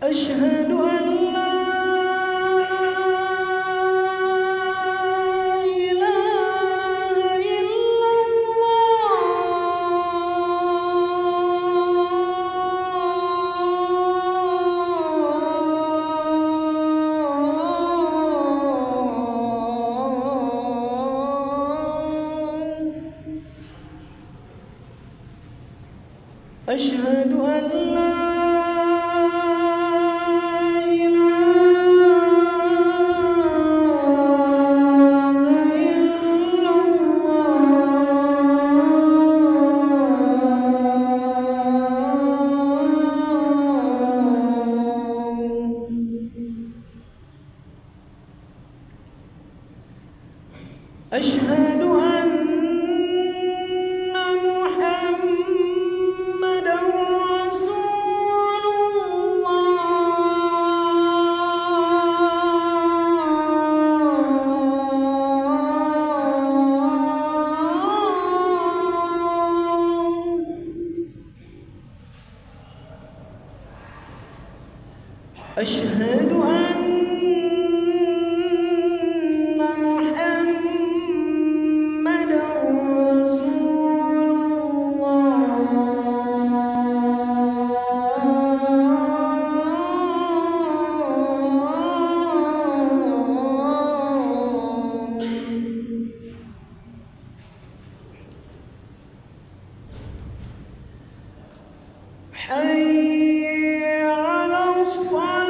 أشهد أن لا إله إلا الله. أشهد أن لا أشهد أن محمدًا رسول الله. أشهد أن حي على الصلاة.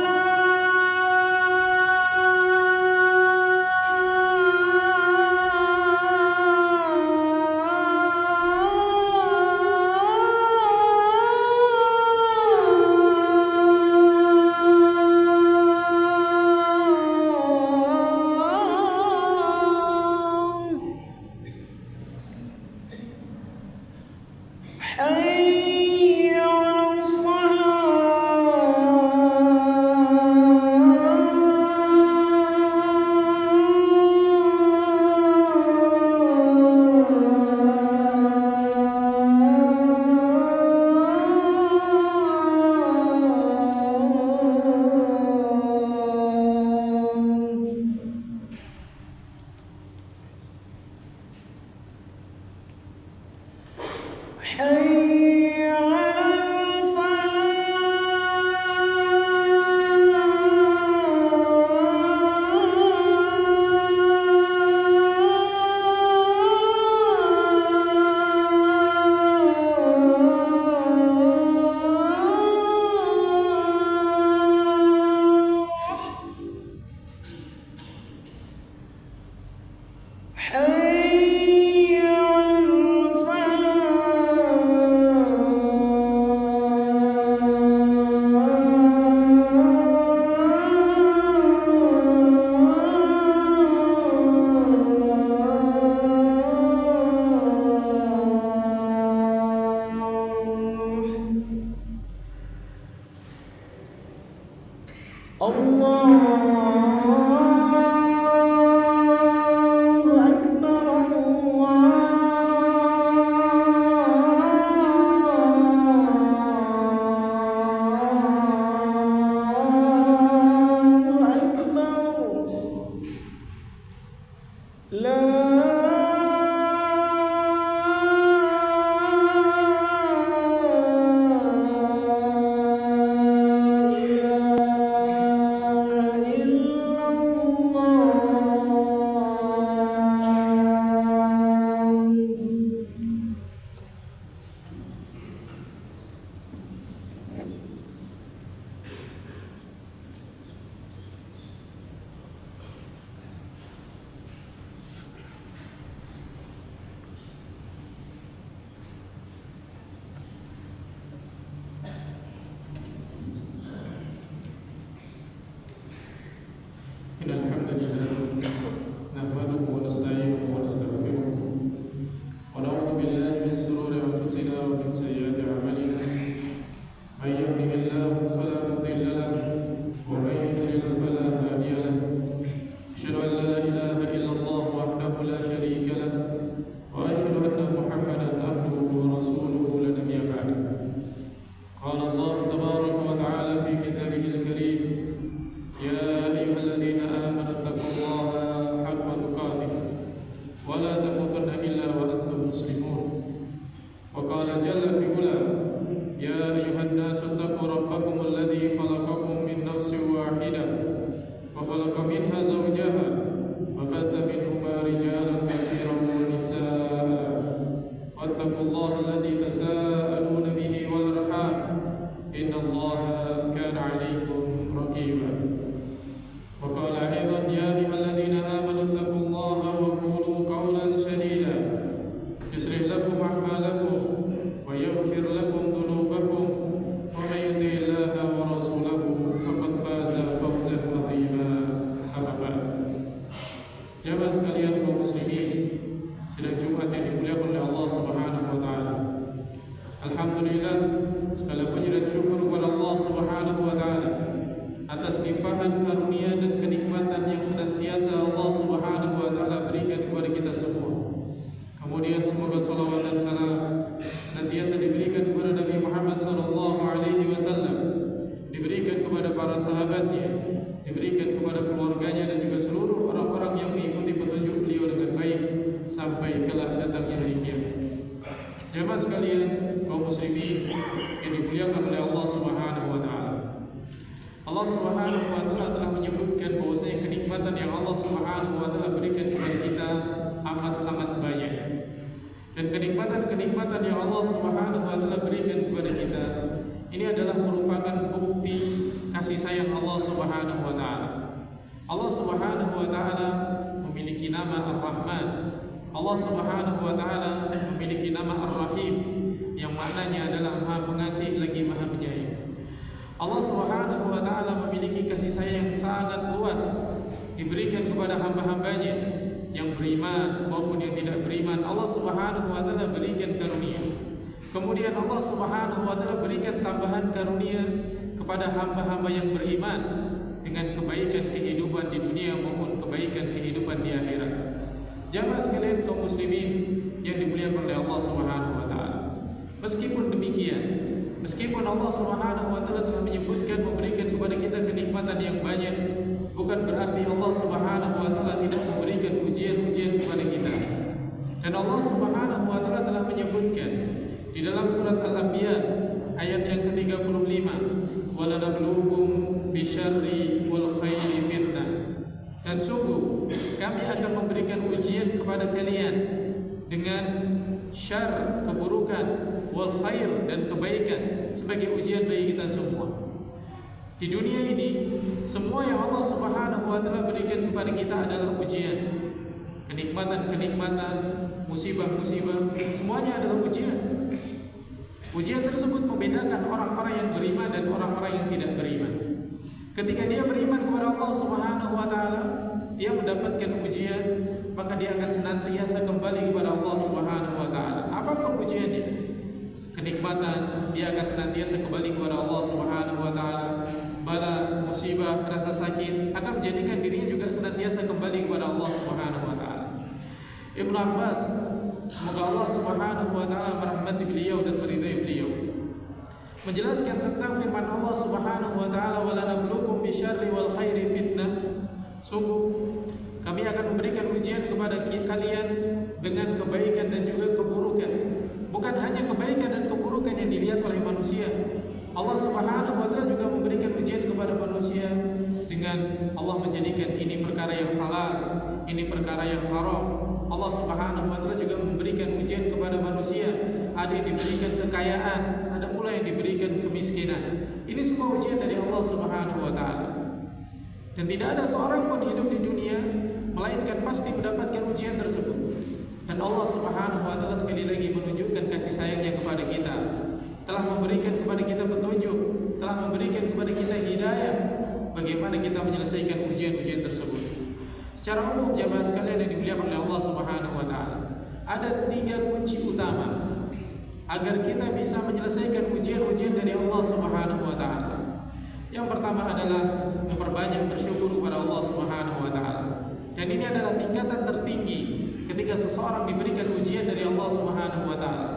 حي على حي على حي على الله أكبر الله أكبر. لا أنفسنا ومن سيئات أعمالنا من يهده الله فلا مضل له ومن يضلل فلا هادي له أشهد أن لا إله إلا الله وحده لا شريك له وأشهد أن محمدا عبده ورسوله لا نبي بعده قال الله تبارك وتعالى في كتابه الكريم يا أيها الذين آمنوا اتقوا الله حق تقاته ولا تموتن إلا وأنتم مسلمون وقال جل في علاه يا أيها الناس اتقوا ربكم الذي خلقكم من نفس واحدة وخلق منها زوجها وبث منهما رجالا كثيرا ونساء واتقوا الله الذي تساءلون به والأرحام إن الله كان عليكم رقيبا وقال أيضا يا أيها الذين آمنوا اتقوا الله وقولوا قولا سديدا يصلح لكم أعمالكم ويغفر لكم ذنوبكم ومن يطع الله ورسوله فقد فاز فوزا عظيما أما بعد. Jamaah sekalian kaum muslimin, sidang Jumat yang dimuliakan oleh Allah Subhanahu wa taala. Alhamdulillah, segala puji dan syukur kepada Allah Subhanahu wa taala atas limpahan karunia dan kenikmatan yang senantiasa Allah Subhanahu wa taala berikan kepada kita semua. Kemudian semoga salawat dan salam senantiasa diberikan kepada Nabi Muhammad sallallahu alaihi wasallam, diberikan kepada para sahabatnya, diberikan kepada keluarganya dan juga seluruh orang-orang yang mengikuti petunjuk beliau dengan baik sampai kelak datangnya hari kiamat. Jamaah sekalian kaum muslimin yang dimuliakan oleh Allah Subhanahu wa taala. Allah Subhanahu wa taala telah menyebutkan bahwasanya kenikmatan yang Allah Subhanahu wa taala berikan kepada kita amat sangat banyak. Dan kenikmatan-kenikmatan yang Allah Subhanahu wa taala berikan kepada kita ini adalah merupakan bukti kasih sayang Allah Subhanahu wa taala. Allah Subhanahu wa taala memiliki nama Ar-Rahman. Allah Subhanahu wa taala memiliki nama Ar-Rahim yang maknanya adalah Maha Pengasih lagi Maha Penyayang. Allah Subhanahu wa taala memiliki kasih sayang yang sangat luas diberikan kepada hamba-hambanya yang beriman maupun yang tidak beriman. Allah Subhanahu wa taala berikan karunia. Kemudian Allah Subhanahu wa taala berikan tambahan karunia kepada hamba-hamba yang beriman dengan kebaikan kehidupan di dunia maupun kebaikan kehidupan di akhirat. Jamaah sekalian kaum muslimin yang dimuliakan oleh Allah Subhanahu wa taala. Meskipun demikian, meskipun Allah Subhanahu wa taala telah menyebutkan memberikan kepada kita kenikmatan yang banyak, bukan berarti Allah Subhanahu wa taala tidak memberikan ujian-ujian kepada kita. Dan Allah Subhanahu wa taala telah menyebutkan di dalam surat Al-Anbiya ayat yang ke-35, "Walanabluukum bisyarri wal khairi fitnah." Dan sungguh kami akan memberikan ujian kepada kalian dengan syar, keburukan, wal khair, dan kebaikan sebagai ujian bagi kita semua. Di dunia ini semua yang Allah Subhanahu wa taala berikan kepada kita adalah ujian. Kenikmatan-kenikmatan, musibah-musibah, semuanya adalah ujian. Ujian tersebut membedakan orang-orang yang beriman dan orang-orang yang tidak beriman. Ketika dia beriman kepada Allah Subhanahu wa taala, dia mendapatkan ujian, maka dia akan senantiasa kembali kepada Allah Subhanahu wa taala. Apapun ujiannya, kenikmatan, dia akan senantiasa kembali kepada Allah Subhanahu wa taala. Bala, musibah, rasa sakit akan menjadikan dirinya juga senantiasa kembali kepada Allah Subhanahu wa taala. Ibnu Abbas, semoga Allah Subhanahu wa taala merahmati beliau dan meridai beliau, menjelaskan tentang firman Allah Subhanahu wa taala, "Walanabluukum bisyarri wal khairi fitnah." Sungguh kami akan memberikan ujian kepada kalian dengan kebaikan dan juga keburukan. Bukan hanya kebaikan dan keburukan yang dilihat oleh manusia. Allah Subhanahu wa taala juga memberikan ujian kepada manusia dengan Allah menjadikan ini perkara yang halal, ini perkara yang haram. Allah Subhanahu wa taala juga memberikan ujian kepada manusia. Ada yang diberikan kekayaan, ada pula yang diberikan kemiskinan. Ini semua ujian dari Allah Subhanahu wa taala. Dan tidak ada seorang pun hidup di dunia melainkan pasti mendapatkan ujian tersebut. Dan Allah Subhanahu wa taala sekali lagi menunjukkan kasih sayangnya kepada kita, telah memberikan kepada kita petunjuk, telah memberikan kepada kita hidayah bagaimana kita menyelesaikan ujian-ujian tersebut. Secara umum jamaah sekalian yang dimuliakan oleh Allah Subhanahu wa taala, ada 3 kunci utama agar kita bisa menyelesaikan ujian-ujian dari Allah Subhanahu wa taala. Yang pertama adalah memperbanyak bersyukur kepada Allah Subhanahu wa taala. Dan ini adalah tingkatan tertinggi ketika seseorang diberikan ujian dari Allah Subhanahu wa taala.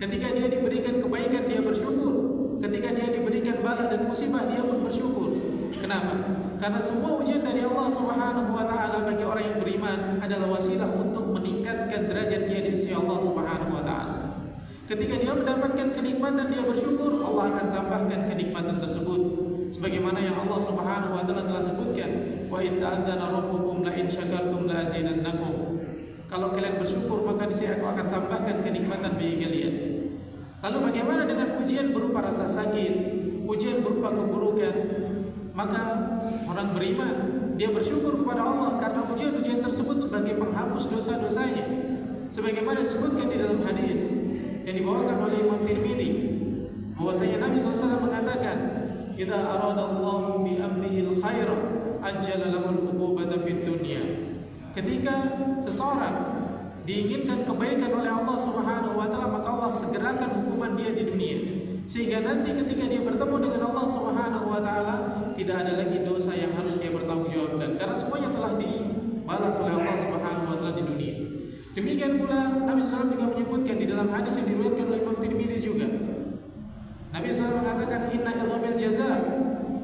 Ketika dia diberikan kebaikan, dia bersyukur. Ketika dia diberikan bala dan musibah, dia pun bersyukur. Kenapa? Karena semua ujian dari Allah Subhanahu wa taala bagi orang yang beriman adalah wasilah untuk meningkatkan derajat dia di sisi Allah Subhanahu wa taala. Ketika dia mendapatkan kenikmatan, dia bersyukur, Allah akan tambahkan kenikmatan tersebut. Sebagaimana yang Allah Subhanahu wa taala telah sebutkan, wa in ta'adzana rabbukum la in syakartum la azidannakum. Kalau kalian bersyukur, maka niscaya aku akan tambahkan kenikmatan bagi kalian. Lalu bagaimana dengan ujian berupa rasa sakit, ujian berupa keburukan? Maka orang beriman, dia bersyukur kepada Allah karena ujian-ujian tersebut sebagai penghapus dosa-dosanya. Sebagaimana disebutkan di dalam hadis yang dibawakan oleh Imam Tirmidzi, bahwasanya Nabi SAW mengatakan, "Idza aradallahu bi 'abdihi al-khaira, ajjala lahu al-uqubata fid dunya." Ketika seseorang diinginkan kebaikan oleh Allah Subhanahu wa taala, maka Allah segerakan hukuman dia di dunia. Sehingga nanti ketika dia bertemu dengan Allah Subhanahu wa taala, tidak ada lagi dosa yang harus dia bertanggungjawabkan karena semuanya telah dibalas oleh Allah Subhanahu wa taala di dunia. Demikian pula Nabi SAW juga menyebutkan di dalam hadis yang diriwayatkan oleh Imam Tirmidzi juga. Nabi SAW mengatakan, "Inna idhamil jaza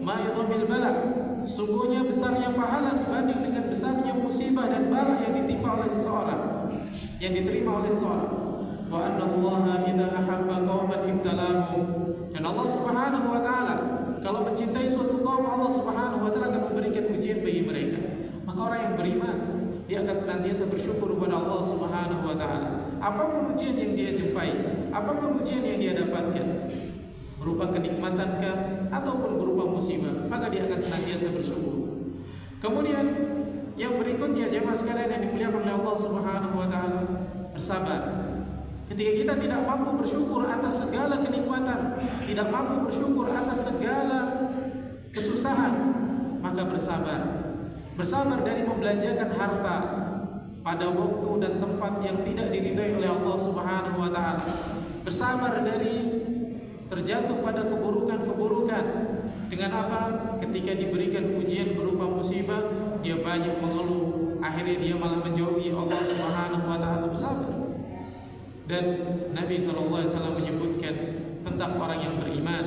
ma idhamil bala." Sungguhnya besarnya pahala sebanding dengan besarnya musibah dan bala yang ditimpa oleh seseorang, yang diterima oleh seseorang. Wa anna Allaha idza ahabba qauman ibtalahum. Dan Allah Subhanahu wa taala kalau mencintai suatu kaum, Allah Subhanahu wa taala akan memberikan ujian bagi mereka. Maka orang yang beriman, dia akan senantiasa bersyukur kepada Allah Subhanahu wa taala. Apapun ujian yang dia jumpai, apapun ujian yang dia dapatkan, berupa kenikmatankah ataupun berupa musibah, maka dia akan senantiasa bersyukur. Kemudian yang berikutnya, jemaah sekalian yang dimuliakan oleh Allah Subhanahu wa taala, bersabar. Ketika kita tidak mampu bersyukur atas segala kenikmatan, tidak mampu bersyukur atas segala kesusahan, maka bersabar. Bersabar dari membelanjakan harta pada waktu dan tempat yang tidak diridhai oleh Allah Subhanahu wa taala. Bersabar dari terjatuh pada keburukan-keburukan. Dengan apa? Ketika diberikan ujian berupa musibah, dia banyak mengeluh, akhirnya dia malah menjauhi Allah Subhanahu wa taala. Bersabar. Dan Nabi SAW menyebutkan tentang orang yang beriman.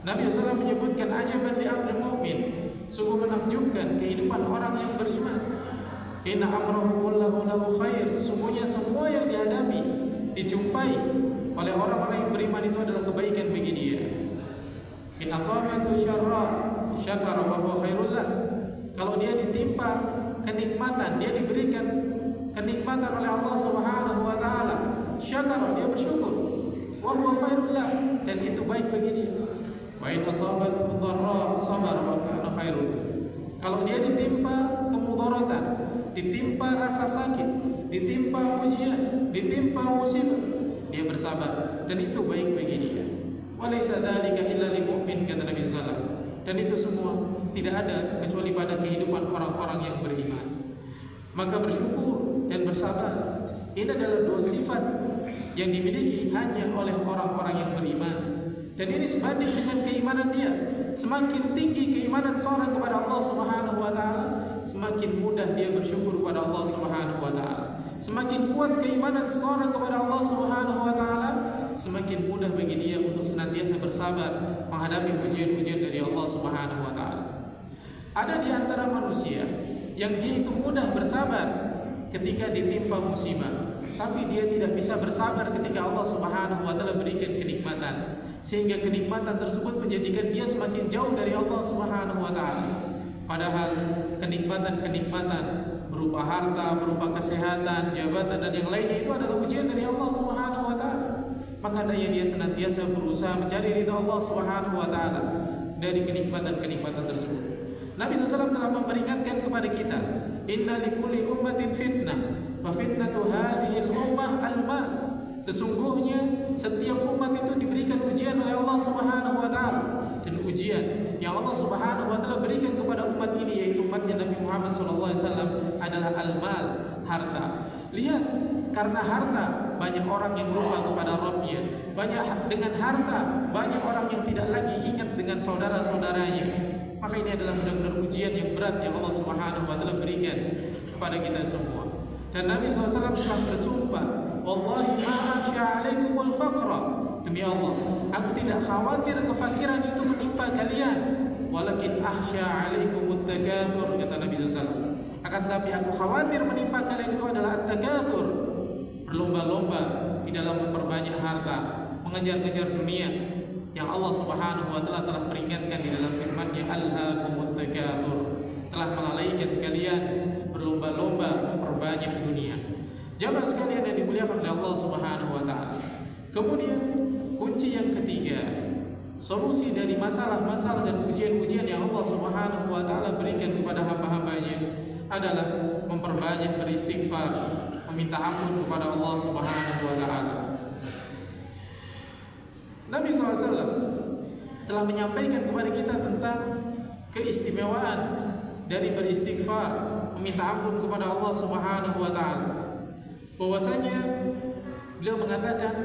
Nabi SAW menyebutkan, ajaban li amril mu'min, sungguh menakjubkan kehidupan orang yang beriman. Inna amrahu kullahu lahu khair. Sesungguhnya semua yang dihadapi, dijumpai oleh orang-orang yang beriman itu adalah kebaikan bagi dia. In asabatu syarra syakara wa huwa khairul lah. Kalau dia ditimpa kenikmatan, dia diberikan kenikmatan oleh Allah Subhanahu wa taala, syakara, dia bersyukur, wa huwa khairul lah, dan itu baik bagi dia. Wa in asabatu dharra sabara wa kana khairul. Kalau dia ditimpa kemudaratan, ditimpa rasa sakit, ditimpa ujian, ditimpa musibah, dia bersabar, dan itu baik bagi dia. Walaysa dzalika illa lil mu'min, kata Nabi sallallahu alaihi wasallam. Dan itu semua tidak ada kecuali pada kehidupan orang-orang yang beriman. Maka bersyukur dan bersabar, ini adalah dua sifat yang dimiliki hanya oleh orang-orang yang beriman. Dan ini sebanding dengan keimanan dia. Semakin tinggi keimanan seorang kepada Allah Subhanahu wa taala, semakin mudah dia bersyukur kepada Allah Subhanahu wa taala. Semakin kuat keimanan seorang kepada Allah Subhanahu wa taala, semakin mudah bagi dia untuk senantiasa bersabar menghadapi ujian-ujian dari Allah Subhanahu wa taala. Ada di antara manusia yang dia itu mudah bersabar ketika ditimpa musibah, tapi dia tidak bisa bersabar ketika Allah Subhanahu wa taala berikan kenikmatan, sehingga kenikmatan tersebut menjadikan dia semakin jauh dari Allah Subhanahu wa taala. Padahal kenikmatan-kenikmatan berupa harta, berupa kesehatan, jabatan, dan yang lainnya itu adalah ujian dari Allah Subhanahu wa taala. Maka hendaknya dia senantiasa berusaha mencari ridha Allah Subhanahu wa taala dari kenikmatan-kenikmatan tersebut. Nabi SAW telah memperingatkan kepada kita, inna likulli ummatin fitnah, wa fitnatu hadhil ummah al-ma. Sesungguhnya setiap umat itu diberikan ujian oleh Allah Subhanahu wa taala, dan ujian yang Allah Subhanahu wa taala berikan kepada umat ini, yaitu umatnya Nabi Muhammad SAW, adalah al-mal, harta. Lihat, karena harta banyak orang yang lupa kepada Rabbnya. Dengan harta banyak orang yang tidak lagi ingat dengan saudara-saudaranya. Maka ini adalah benar-benar ujian yang berat yang Allah Subhanahu wa taala berikan kepada kita semua. Dan Nabi SAW telah bersumpah, wallahi ma akhsha alaikumul faqra, demi Allah, aku tidak khawatir kefakiran itu menimpa kalian, walakin akhsha alaikumut takatsur, kata Nabi SAW. Akan tapi aku khawatir menimpa kalian itu adalah at-takatsur, berlomba-lomba di dalam memperbanyak harta, mengejar-ngejar dunia, yang Allah Subhanahu wa taala telah peringatkan di dalam firman-Nya, alhaakumut takatsur, telah melalaikan kalian berlomba-lomba memperbanyak dunia. Jamaah sekalian yang dimuliakan oleh Allah Subhanahu wa taala. Kemudian kunci yang ketiga, solusi dari masalah-masalah dan ujian-ujian yang Allah Subhanahu wa taala berikan kepada hamba-hambanya adalah memperbanyak beristighfar, meminta ampun kepada Allah Subhanahu wa taala. Nabi SAW telah menyampaikan kepada kita tentang keistimewaan dari beristighfar, meminta ampun kepada Allah Subhanahu wa taala. Bahwasanya beliau mengatakan,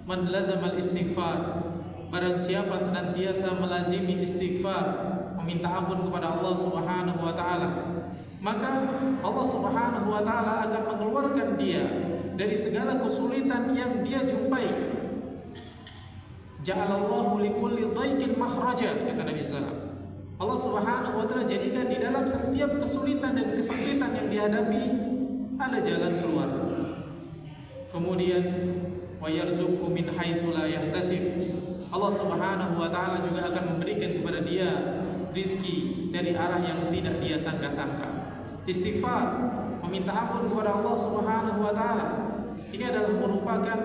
man lazamal istighfar, barang siapa senantiasa melazimi istighfar, meminta ampun kepada Allah Subhanahu wa taala, maka Allah Subhanahu wa taala akan mengeluarkan dia dari segala kesulitan yang dia jumpai. Ja'alallahu likulli dhaiqin makhraja, kata Nabi sallallahu. Allah Subhanahu wa taala jadikan di dalam setiap kesulitan dan kesempitan yang dihadapi ada jalan keluar. Kemudian wa yarzuqhu min haitsu la yahtasib. Allah Subhanahu wa taala juga akan memberikan kepada dia rizki dari arah yang tidak dia sangka-sangka. Istighfar, meminta ampun kepada Allah Subhanahu wa taala, ini adalah merupakan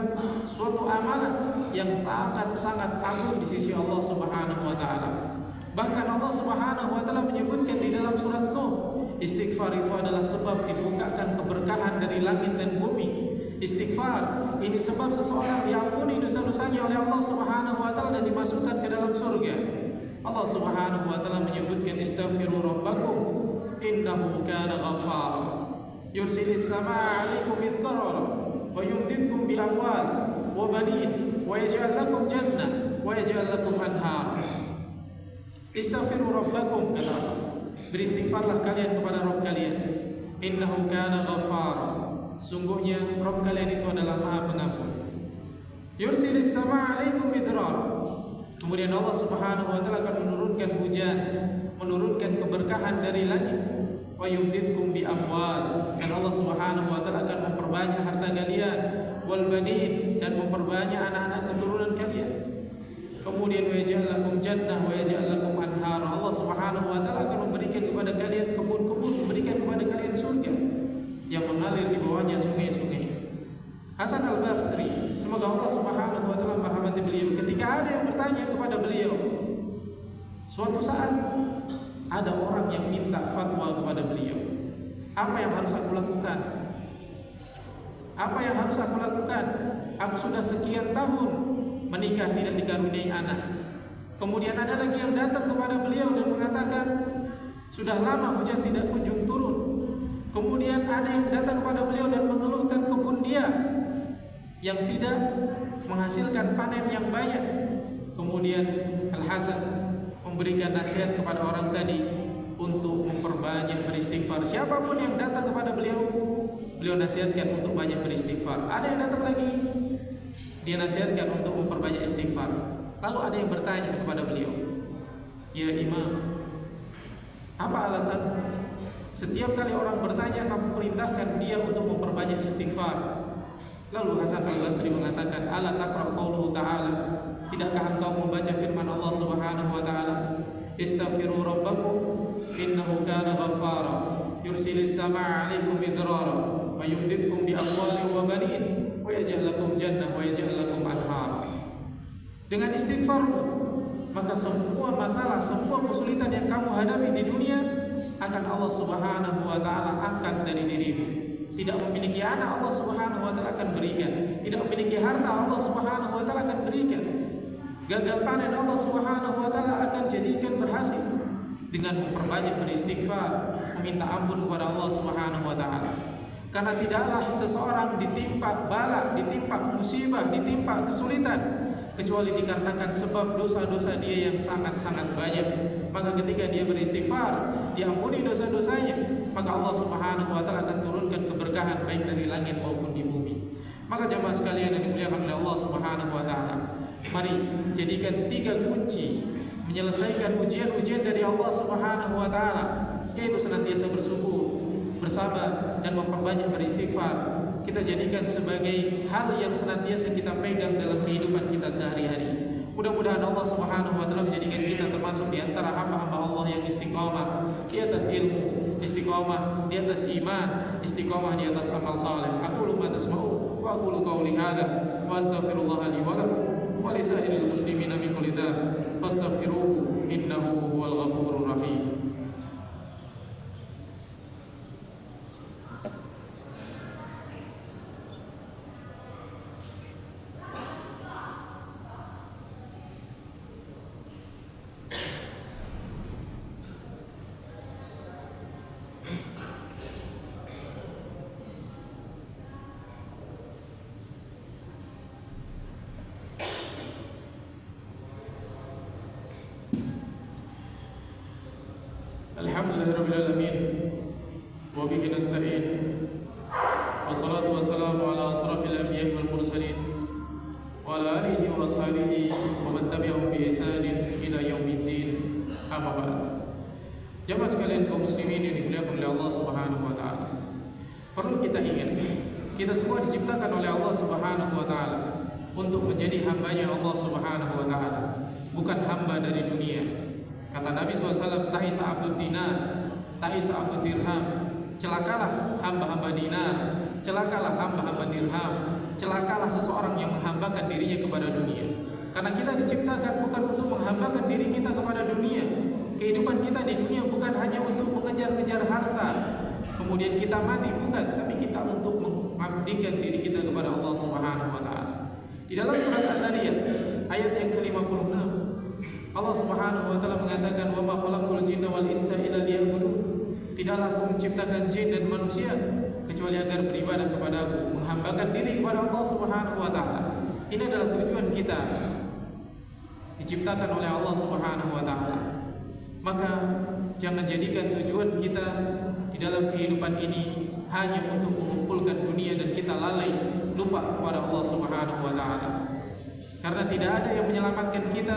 suatu amalan yang sangat-sangat agung di sisi Allah Subhanahu wa taala. Bahkan Allah Subhanahu wa taala menyebutkan di dalam surat Nuh, istighfar itu adalah sebab dibukakan keberkahan dari langit dan bumi. Istighfar ini sebab seseorang diampuni dosa-dosanya oleh Allah Subhanahu wa taala dan dimasukkan ke dalam surga. Allah Subhanahu wa taala menyebutkan, istaghfiru rabbakum innahu kana ghaffara yursilis samaa 'alaikum midrara wa yumdidkum bi amwal wa banin wa yaj'al lakum jannah wa yaj'al lakum anhar. Istaghfiru rabbakum, kata Allah, beristighfarlah kalian kepada Rabb kalian. Innahu kana ghaffara, sungguhnya Rabb kalian itu adalah Maha Pengampun. Yursilis samaa 'alaikum midrara, kemudian Allah Subhanahu wa taala akan menurunkan hujan, menurunkan keberkahan dari langit. Wa yumdidkum bi amwal, dan Allah Subhanahu wa taala akan memperbanyak harta kalian, wal banin, dan memperbanyak anak-anak keturunan kalian. Kemudian wa yaj'al lakum jannah wa yaj'al lakum anhar, Allah Subhanahu wa taala akan memberikan kepada kalian kebun-kebun, memberikan kepada kalian surga yang mengalir di bawahnya sungai-sungai. Hasan Al-Basri, semoga Allah Subhanahu wa taala merahmati beliau, ketika ada yang bertanya kepada beliau, suatu saat ada orang yang minta fatwa kepada beliau, apa yang harus aku lakukan? Apa yang harus aku lakukan? Aku sudah sekian tahun menikah tidak dikaruniai anak. Kemudian ada lagi yang datang kepada beliau dan mengatakan, sudah lama hujan tidak kunjung turun. Kemudian ada yang datang kepada beliau dan mengeluhkan kebun dia yang tidak menghasilkan panen yang banyak. Kemudian Al-Hasan memberikan nasihat kepada orang tadi untuk memperbanyak beristighfar. Siapapun yang datang kepada beliau, beliau nasihatkan untuk banyak beristighfar. Ada yang datang lagi, dia nasihatkan untuk memperbanyak istighfar. Lalu ada yang bertanya kepada beliau, ya Imam, apa alasan setiap kali orang bertanya kamu perintahkan dia untuk memperbanyak istighfar? Lalu Hasan Al-Basri mengatakan, ala taqra qauluhu ta'ala, tidakkah engkau membaca firman Allah Subhanahu wa taala, istaghfiru rabbakum innahu kana ghaffara yursilis samaa 'alaikum midrara wa yumdidkum bi amwalin wa banin wa yaj'al lakum jannah wa yaj'al lakum anhar. Dengan istighfar, maka semua masalah, semua kesulitan yang kamu hadapi di dunia akan Allah Subhanahu wa taala angkat dari dirimu. Tidak memiliki anak, Allah Subhanahu wa taala akan berikan. Tidak memiliki harta, Allah Subhanahu wa taala akan berikan. Gagal panen, Allah Subhanahu wa taala akan jadikan berhasil dengan memperbanyak beristighfar, meminta ampun kepada Allah Subhanahu wa taala. Karena tidaklah seseorang ditimpa bala, ditimpa musibah, ditimpa kesulitan kecuali dikarenakan sebab dosa-dosa dia yang sangat-sangat banyak. Maka ketika dia beristighfar, diampuni dosa-dosanya, maka Allah Subhanahu wa taala akan turunkan keberkahan baik dari langit maupun di bumi. Maka jemaah sekalian yang dimuliakan oleh Allah Subhanahu wa taala, mari jadikan 3 kunci menyelesaikan ujian-ujian dari Allah Subhanahu wa taala, yaitu senantiasa bersyukur, bersabar, dan memperbanyak beristighfar. Kita jadikan sebagai hal yang senantiasa kita pegang dalam kehidupan kita sehari-hari. Mudah-mudahan Allah Subhanahu wa taala menjadikan kita termasuk di antara hamba-hamba Allah yang istiqamah di atas ilmu, istiqamah di atas iman, istiqamah di atas amal saleh. Aqulu ma tasma'un wa aqulu qawli hadza wa astaghfirullah li wa lakum wa li sa'iril muslimina min kulli dzanb fastaghfiruhu innahu huwal ghafurur rahim. Alhamdulillahirrabbilalamin wa bihi nasta'in wassalatu wassalamu ala asrafil anbiya'i wal mursalin wa ala alihi wa ashabihi wa man tabi'ahum bi ihsanin ila yaumiddin. Amma ba'd. Jemaah sekalian kaum muslimin yang dimuliakan oleh Allah Subhanahu wa taala, perlu kita ingat, kita semua diciptakan oleh Allah Subhanahu wa taala untuk menjadi hambanya Allah Subhanahu wa taala, bukan hamba dari dunia. Kata Nabi SAW, ta'isa abdud dinar, ta'isa abdud dirham. Celakalah hamba-hamba dinar, celakalah hamba-hamba dirham, celakalah seseorang yang menghambakan dirinya kepada dunia. Karena kita diciptakan bukan untuk menghambakan diri kita kepada dunia. Kehidupan kita di dunia bukan hanya untuk mengejar-ngejar harta, kemudian kita mati, bukan, tapi kita untuk mengabdikan diri kita kepada Allah Subhanahu wa taala. Di dalam surat An-Nariyat ayat yang ke-56, Allah Subhanahu wa taala mengatakan, "Wa ma khalaqtul jinna wal insa illa liya'budun." Tidaklah aku menciptakan jin dan manusia kecuali agar beribadah kepadaku, menghambakan diri kepada Allah Subhanahu wa taala. Ini adalah tujuan kita diciptakan oleh Allah Subhanahu wa taala. Maka jangan jadikan tujuan kita di dalam kehidupan ini hanya untuk mengumpulkan dunia dan kita lalai lupa kepada Allah Subhanahu wa taala. Karena tidak ada yang menyelamatkan kita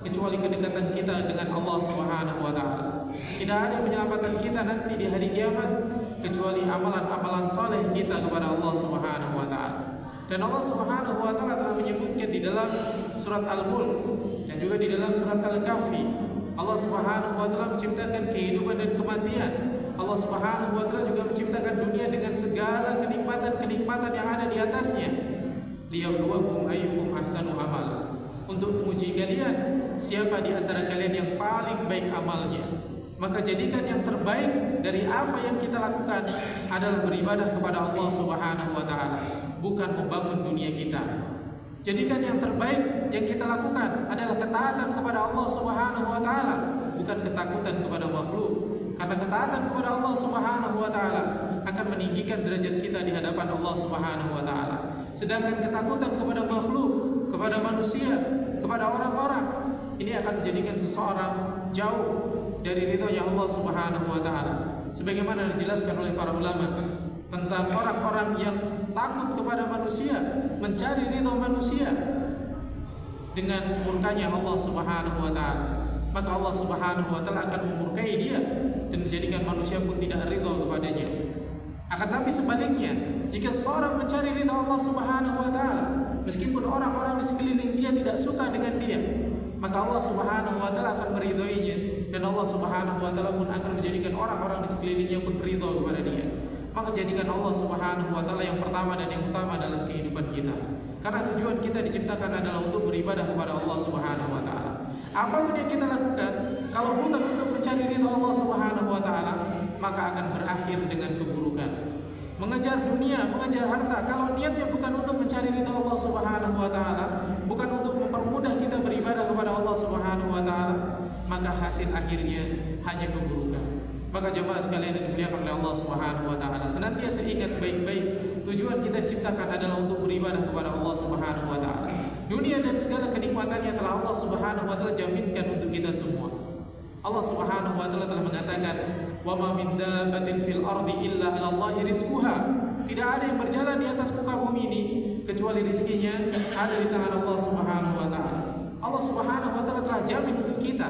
kecuali kedekatan kita dengan Allah Subhanahu wa taala. Tidak ada yang menyelamatkan kita nanti di hari kiamat kecuali amalan-amalan saleh kita kepada Allah Subhanahu wa taala. Dan Allah Subhanahu wa taala telah menyebutkan di dalam surat Al-Mulk dan juga di dalam surat Al-Kahfi, Allah Subhanahu wa taala menciptakan kehidupan dan kematian. Allah Subhanahu wa taala juga menciptakan dunia dengan segala kenikmatan-kenikmatan yang ada di atasnya. Liyabluwakum ayyukum ahsanu amala. Untuk menguji kalian siapa di antara kalian yang paling baik amalnya. Maka jadikan yang terbaik dari apa yang kita lakukan adalah beribadah kepada Allah Subhanahu wa taala, bukan membangun dunia kita. Jadikan yang terbaik yang kita lakukan adalah ketaatan kepada Allah Subhanahu wa taala, bukan ketakutan kepada makhluk. Karena ketaatan kepada Allah Subhanahu wa taala akan meninggikan derajat kita di hadapan Allah Subhanahu wa taala. Sedangkan ketakutan kepada makhluk, kepada manusia, kepada orang-orang, ini akan menjadikan seseorang jauh dari ridhonya Allah Subhanahu wa taala. Sebagaimana dijelaskan oleh para ulama tentang orang-orang yang takut kepada manusia, mencari ridho manusia dengan murkanya Allah Subhanahu wa taala, maka Allah Subhanahu wa taala akan memurkai dia dan menjadikan manusia pun tidak ridho kepadanya. Akan tapi sebaliknya, jika seorang mencari ridha Allah Subhanahu wa taala, meskipun orang-orang di sekeliling dia tidak suka dengan dia, maka Allah Subhanahu wa taala akan meridhoinya dan Allah Subhanahu wa taala pun akan menjadikan orang-orang di sekelilingnya pun ridho kepada dia. Maka jadikan Allah Subhanahu wa taala yang pertama dan yang utama dalam kehidupan kita. Karena tujuan kita diciptakan adalah untuk beribadah kepada Allah Subhanahu wa taala. Apapun yang kita lakukan, kalau bukan untuk mencari ridha Allah Subhanahu wa taala, maka akan berakhir dengan keburukan. Mengejar dunia, mengejar harta, kalau niatnya bukan untuk mencari ridha Allah Subhanahu wa taala, bukan untuk mempermudah kita beribadah kepada Allah Subhanahu wa taala, maka hasil akhirnya hanya keburukan. Maka jemaah sekalian yang dimuliakan oleh Allah Subhanahu wa taala, senantiasa ingat baik-baik tujuan kita diciptakan adalah untuk beribadah kepada Allah Subhanahu wa taala. Dunia dan segala kenikmatannya telah Allah Subhanahu wa taala jaminkan untuk kita semua. Allah Subhanahu wa taala telah mengatakan, "Wa ma min dabbatin fil ardi illa 'ala Allahi rizquha." Tidak ada yang berjalan di atas muka bumi ini kecuali rizkinya ada di tangan Allah Subhanahu wa taala. Allah Subhanahu wa taala telah jamin untuk kita.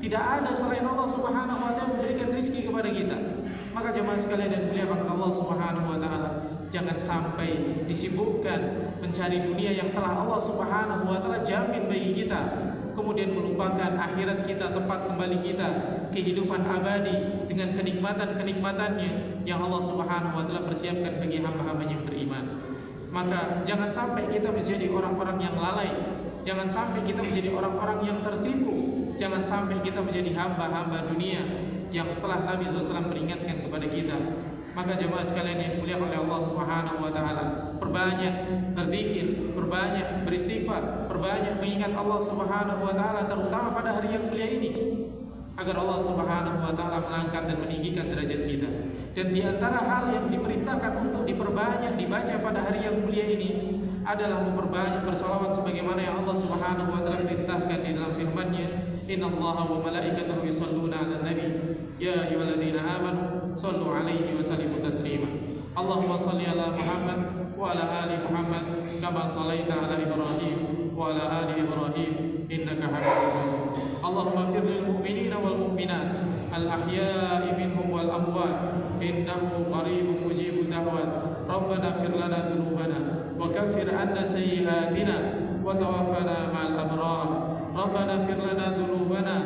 Tidak ada selain Allah Subhanahu wa taala memberikan rizki kepada kita. Maka jemaah sekalian yang dimuliakan Allah Subhanahu wa taala, jangan sampai disibukkan mencari dunia yang telah Allah Subhanahu wa taala jamin bagi kita, kemudian melupakan akhirat kita, tempat kembali kita, kehidupan abadi dengan kenikmatan-kenikmatannya yang Allah Subhanahu wa taala persiapkan bagi hamba-hamba yang beriman. Maka jangan sampai kita menjadi orang-orang yang lalai, jangan sampai kita menjadi orang-orang yang tertipu, jangan sampai kita menjadi hamba-hamba dunia yang telah Nabi SAW peringatkan kepada kita. Maka jemaah sekalian yang dimuliakan oleh Allah Subhanahu wa taala, perbanyak berzikir, perbanyak beristighfar, perbanyak mengingat Allah Subhanahu wa taala, terutama pada hari yang mulia ini, agar Allah Subhanahu wa taala mengangkat dan meninggikan derajat kita. Dan di antara hal yang diperintahkan untuk diperbanyak dibaca pada hari yang mulia ini adalah memperbanyak bersalawat sebagaimana yang Allah Subhanahu wa taala perintahkan di dalam firman-Nya, "Innallaha wa malaikatahu yusholluna 'alan nabi, ya ayyuhalladzina amanu shallu 'alaihi wa sallimu taslima." Allahumma shalli 'ala Muhammad wa 'ala ali Muhammad kama shallaita 'ala Ibrahim wa 'ala ali Ibrahim innaka Hamidum Majid. Allahumma ighfir lil mu'minina wal mu'minat al ahya'i minhum wal amwat innahu qaribun mujibud da'wat. Rabbana ighfir lana dhunubana wa kaffir 'anna sayyi'atina wa tawaffana ma'al abrar. Rabbana ighfir lana dhunubana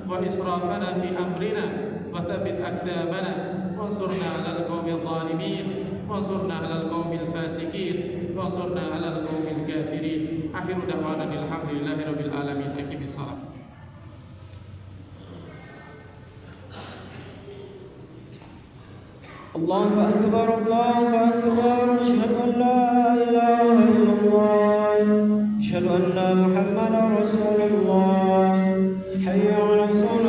wa israfana fi amrina wa thabbit aqdamana wansurna 'alal qaumil zalimin wansurna 'alal qaumil fasiqin wansurna 'alal qaumil kafirin. Akhiru da'wana alhamdulillahi rabbil alamin. Aqimis shalah. Allahu akbar, Allahu akbar. Asyhadu an la ilaha illallah, asyhadu anna Muhammadar Rasulullah. Hayya 'alas shalah.